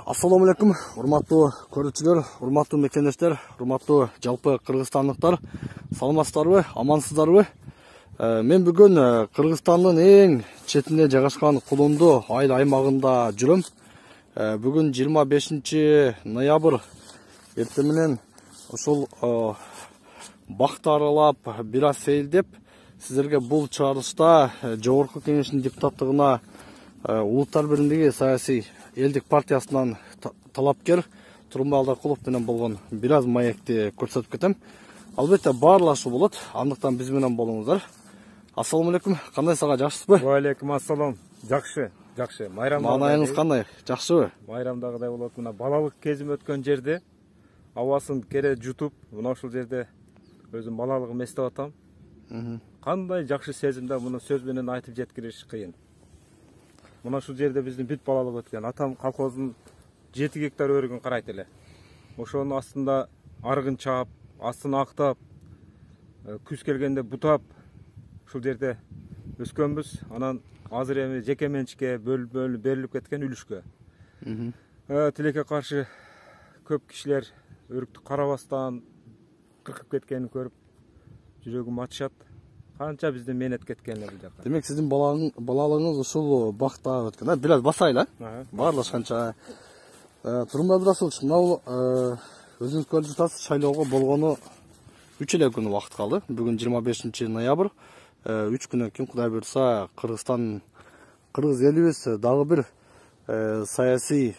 Assalamu алейкум, урматтуу көрүүчүлөр, урматтуу мекендештер, урматтуу жалпы кыргызстандыктар, саламатсыздарбы, амансыздарбы? Мен бүгүн Кыргызстандын эң четинде жайгашкан Кулунду айыл аймагында жүрөм. Бүгүн 25 ноябрь эртең менен ушул бакты аралап, бир аз сейилдеп, сиздерге бул чыгарылышта Жогорку Кеңештин депутаттыгына Улуттар Биримдиги саясий элдик партиясынан талапкер Турунбай Алдаркулов менен болгон бир аз маекти көрсөтүп кетем. Албетте баарлашуу болот, андыктан биз менен болуңуздар. Ассаламу алейкум, кандай сага, жакшысызбы? Ва алейкум ассалам. Жакшы. Маанайыңыз кандай? Жакшыбы? Майрамдагыдай болот. Мына балалык кезим өткөн жерде абасын кере жутуп, мына ушул жерде өзүм балалыгым эстеп атам. Кандай жакшы сезимде муну сөз менен айтып жеткириш кыйын. Мына ушул жерде биздин бүт балалык өткөн. Атам колхоздун 7 гектар өрүгүн карайт эле. Ошонун астында арыгын чаап, астын актап, күз келгенде бутап, ушул жерде өскөнбүз. Анан азыр эми жеке менчикке бөлүнүп берилип кеткен үлүшкө. Тилекке каршы көп кишилер өрүктү карабастан кыркып кеткенин көрүп, жүрөгүм ачышат. Канча биздин менет кеткен бул жака. Демек сиздин балалыгыңыз ушул бакта өткөн. Бир аз басайлы, баарлашканча. Турунбай Абдрасулович, мына өзүңүз көрүп жатасыз, шайлоого болгону 3 эле күн убакыт калды. Бүгүн 25 ноябрь. 3 күнөн кийин Кудай буйрса кыргыз элибиз дагы бир саясий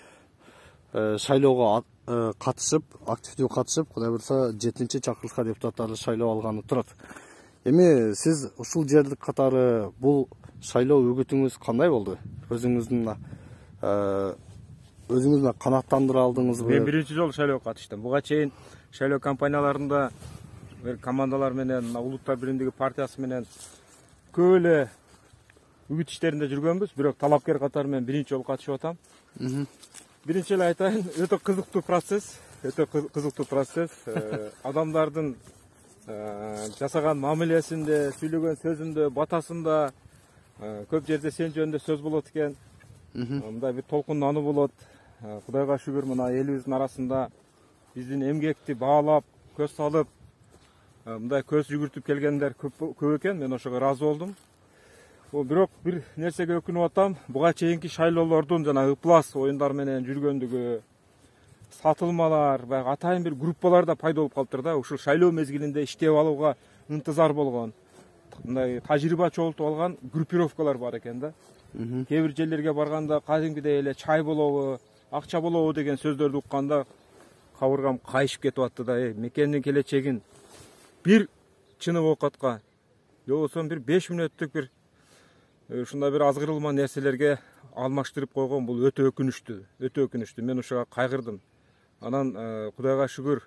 шайлоого катышып, активдүү катышып, Кудай буйрса 7-чакырылышка депутаттарды шайлоо алганы турат. Эми сиз ушул жердик катары бул шайлоо үгүтүңүз кандай болду? Өзүңүздүн канааттандыра алдыңызбы? Мен биринчи жолу шайлоого катыштым. Буга чейин шайлоо кампанияларында командалар менен, Улуттар Биримдиги партиясы менен көп эле үгүт иштеринде жүргөнбүз, бирок талапкер катары мен биринчи жолу катышып атам. Биринчи эле айтайын, өтө кызыктуу процесс, адамдардын жасаган мамилесинде, сүйлөгөн сөзүндө, батасында көп жерде сен жөнүндө сөз болот экен. Мындай бир толкундануу болот. Кудайга шүгүр, мына элибиздин арасында биздин эмгекти баалап, көз салып, мындай көз жүгүртүп келгендер көп экен. Мен ошого ыраазы болдум. Бирок бир нерсеге өкүнүп атам. Буга чейинки шайлоолордун жана ыплас оюндар менен жүргөндүгү, сатылмалар, баягы атайын бир группалар да пайда болуп калыптыр да. Ушул шайлоо мезгилинде иштеп алууга ынтызар болгон, мындай тажрыйба чогултуп алган группировкалар бар экен да. Кээ бир жерлерге барганда кадимгидей эле чай болобу, акча болобу деген сөздөрдү укканда кабыргам кайышып кетип атты да. Мекендин келечегин бир чыны оокатка, же болбосо бир 5 мүнөттүк бир ушундай бир азгырылма нерселерге алмаштырып койгон, бул өтө өкүнүчтүү. Мен ушуга кайгырдым. Анан Кудайга шүгүр,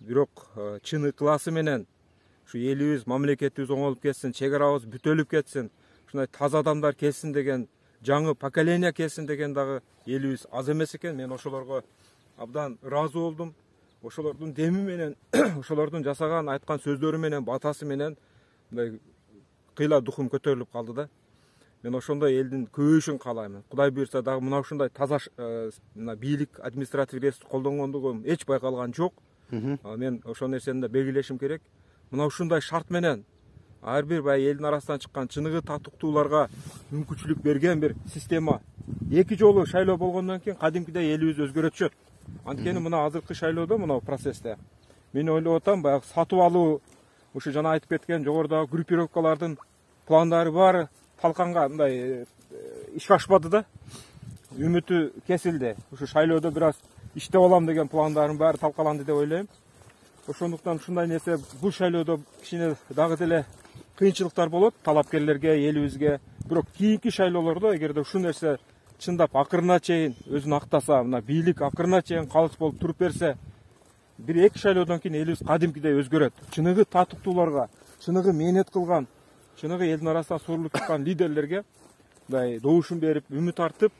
бирок чын ыкласы менен ушу элибиз, мамлекетибиз оңолуп кетсин, чек арабыз бүтөлүп кетсин, ушундай таза адамдар келсин деген, жаңы поколение келсин деген дагы элибиз аз эмес экен. Мен ошолорго абдан ыраазы болдум. Ошолордун деми менен, ошолордун жасаган, айткан сөздөрү менен, батасы менен мындай кыйла духум көтөрүлүп калды да. Мен ошондой элдин көбөйүшүн каалайм. Кудай буйрса дагы мына ушундай таза бийлик, административ ресурс колдонгондугу эч байкалган жок. Мен ошол нерсени да белгилешим керек. Мына ушундай шарт менен ар бир элдин арасынан чыккан чыныгы татыктууларга мүмкүнчүлүк берген бир система. 2 жолу шайлоо болгондон кийин кадимкидей элибиз өзгөрөтүшөт. Анткени мына азыркы шайлоодо, мына процессте мен ойлоп атам, баягы сатып алуу, ушу жана айтып кеткен жогорудагы группировкалардын пландары баары талканга мындай ишке ашпады да. Үмүтү кесилди. Ушу шайлоодо бир аз иштеп алам деген пландардын баары талкаланды деп ойлойм. Ошондуктан ушундай нерсе бул шайлоодо кичине дагы деле кыйынчылыктар болот талапкерлерге, элибизге. Бирок кийинки шайлоолордо эгерде ушул нерсе чындап акырына чейин өзүн актаса, мына бийлик акырына чейин калыс болуп туруп берсе, 1-2 шайлоодон кийин элибиз кадимкидей өзгөрөт. Чыныгы татыктууларга, чыныгы мээнет кылган, чыныгы элдин арасынан сурулуп чыккан лидерлерге мындай добушун берип, үмүт артып,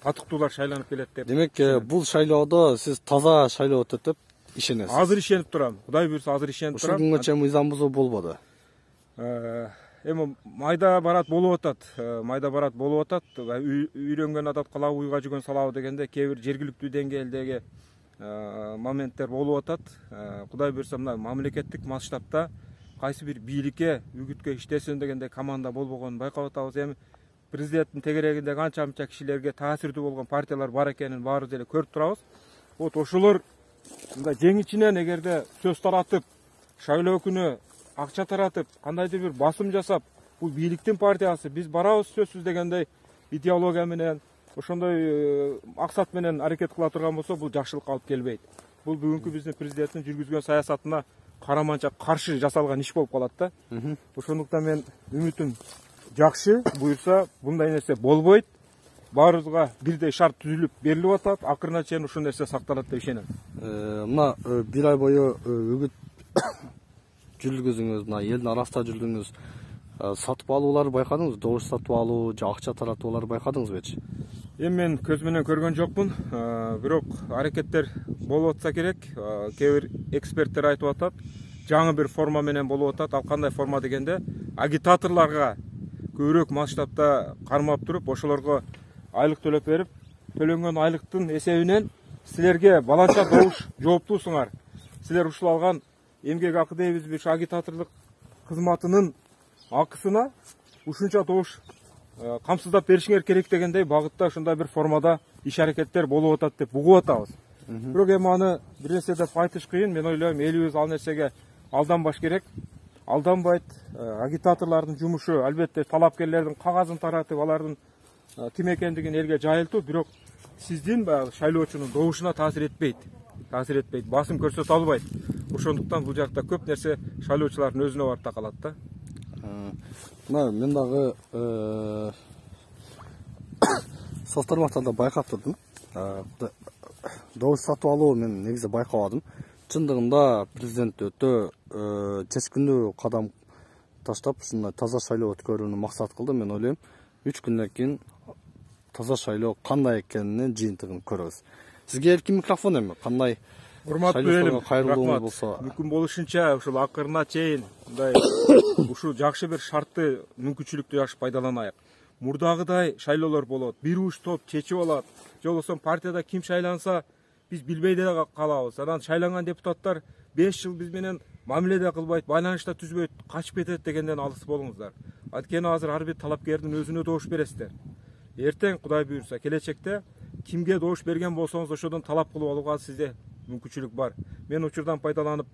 татыктуулар шайланып келет деп. Демек, бул шайлоодо сиз таза шайлоо өтөт деп ишенесиз? Азыр ишенип турам. Кудай буйрса азыр ишенип турам. Ушул күнгө чейин мыйзам бузуу болбоду? эми майда барат болуп атат. Майда барат болуп атат. Үйрөнгөн адат кала уйга жүгөн салабы дегенде кээ бир жергиликтүү деңгээлдеги моменттер болуп атат. Кудай буйрса мына мамлекеттик масштабта кайсы бир бийликке үгүткө иштесин дегенде команда болбогонун байкап атабыз. Эми президенттин тегерегинде канча мынча кишилерге таасирдүү болгон партиялар бар экенин баарыбыз эле көрүп турабыз. Вот ошолор мындай жеңичинен эгерде сөз таратып, шайлоо күнү акча таратып, кандайдыр бир басым жасап, бул бийликтин партиясы, биз барабыз сөзсүз дегендей идеология менен, ошондой максат менен аракет кыла турган болсо, бул жакшылыкка алып келбейт. Бул бүгүнкү биздин президенттин жүргүзгөн саясатына караманча каршы жасалган иш болуп калат да. Ошондуктан мен үмүтүм жакшы, буюрса мындай нерсе болбойт. Баарыбызга бирдей шарт түзүлүп берилип атат. Акырына чейин ушул нерсе сакталат деп ишенем. Мына бир ай бою үгүт жүргүзүңүз, мына элдин арасында жүрдүңүз. Сатып алууларды байкадыңызбы? Добуш сатып алуу же акча таратууларды байкадыңызбычы? Эми мен көз менен көргөн жокмун, бирок аракеттер болуп атса керек. Кээ бир эксперттер айтып атат, жаңы бир форма менен болуп атат. Ал кандай форма дегенде, агитаторлорго көбүрөөк масштабта кармап туруп, ошолорго айлык төлөп берип, төлөнгөн айлыктын эсебинен силерге баланча добуш жооптуусуңар. Силер ушул алган эмгек акы дейбизби, ушу агитаторлук кызматынын акысына ушунча добуш камсыздап беришиңер керек дегендей багытта ушундай бир формада иш аракеттер болуп атат деп угуп атабыз. Бирок эми аны бир нерсе деп айтыш кыйын. Мен ойлойм, элибиз ал нерсеге алданбаш керек. Алданбайт. Агитаторлордун жумушу албетте талапкерлердин кагазын таратып, алардын ким экендигин элге жайылтуу, бирок сиздин баягы шайлоочунун добушуна таасир этпейт. Басым көрсөтө албайт. Ошондуктан бул жакта көп нерсе шайлоочулардын өзүнө барып такалат да. Мына мен дагы соцтармактарда байкап турдум. Добуш сатып алуу мен негизи байкабадым. Чындыгында президент өтө чечкиндүү кадам таштап, ушундай таза шайлоо өткөрүүнү максат кылды. Мен ойлойм, 3 күндөн кийин таза шайлоо кандай экенинин жыйынтыгын көрөбүз. Сизге эркин микрофон эми кандай урматтуу элим, кайрылууңуз болсо. Мүмкүн болушунча ушул акырына чейин мындай ушул жакшы бир шартты, мүмкүнчүлүктү жакшы пайдаланайык. Мурдагыдай шайлоолор болот, бир уч топ чечип алат. Же болбосо партияда ким шайланса биз билбей деле калабыз. Анан шайланган депутаттар 5 жыл биз менен мамиле да кылбайт, байланышта түзбөйт, качып кетет дегенден алыс болуңуздар. Анткени азыр ар бир талапкердин өзүнө добуш бересиздер. Эртең Кудай буйрса келечекте кимге добуш берген болсоңуз ошодон талап кылып алууга сизде мүмкүнчүлүк бар. Мен учурдан пайдаланып,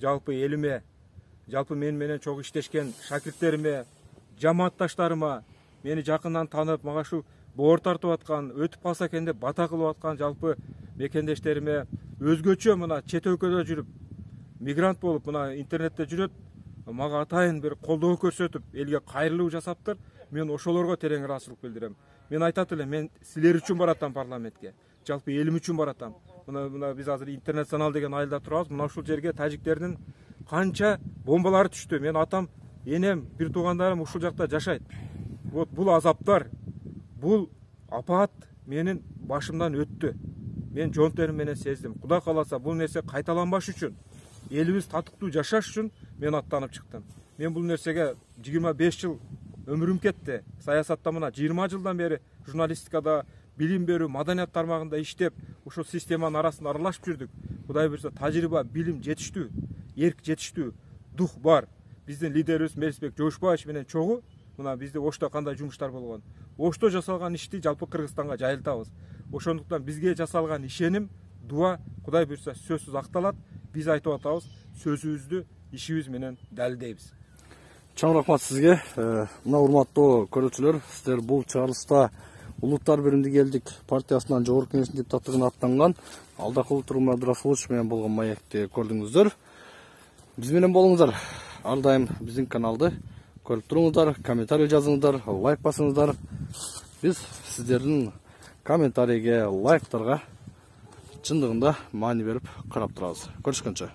жалпы элиме, жалпы мен менен чогуу иштешкен шакирттериме, жамаатташтарыма, мени жакындан танып, мага шу боор тартып аткан, өтүп калса экен деп бата кылып аткан жалпы мекендештериме, өзгөчө мына чет өлкөдө жүрүп, мигрант болуп мына интернетте жүрөт, мага атайын бир колдоо көрсөтүп, элге кайрылуу жасаптыр. Мен ошолорго терең ыраазычылык билдирем. Мен айтат элем, мен силер үчүн баратам парламентке. Жалпы элим үчүн баратам. Мына биз азыр интернационал деген айылда турабыз. Мына ушул жерге тажиктердин канча бомбалары түштү. Мен атам, энем, бир туугандарым ушул жакта жашайт. Вот бул азаптар, бул апаат менин башымдан өттү. Мен жон терим менен сездим. Кудай кааласа бул нерсе кайталанбаш үчүн, элибиз татыктуу жашаш үчүн мен аттанып чыктым. Мен бул нерсеге 25 жыл өмүрүм кетти. Саясатта мына 20 жылдан бери журналистикада, билим берүү, маданият тармагында иштеп, ушул системанын арасында аралашып жүрдүк. Кудай буйрса тажрыйба, билим жетиштүү, эрк жетиштүү, дух бар. Биздин лидерибиз Мелисбек Жошбаевич менен чогуу мына бизде Ошто кандай жумуштар болгон. Ошто жасалган ишти жалпы Кыргызстанга жайылтабыз. Ошондуктан бизге жасалган ишеним, дуа Кудай буйрса сөзсүз акталат. Биз айтып атабыз, сөзүбүздү ишибиз менен далилдейбиз. Чоң рахмат сизге. Мына урматтуу көрүүчүлөр, сиздер бул чыгарылышта Улуттар биримдиги элдик партиясынан жогорку кеңештин депутаттыгына аттанган Алдакул Тургумай Абдрасулович менен болгон маекти көрдүңүздөр. Биз менен болуңуздар. Ар дайым биздин каналды көрүп туруңуздар, комментарий жазыңыздар, лайк басыңыздар. Биз сиздердин комментарийге, лайктарга чындыгында маани берип карап турабыз. Көрүшкөнчө.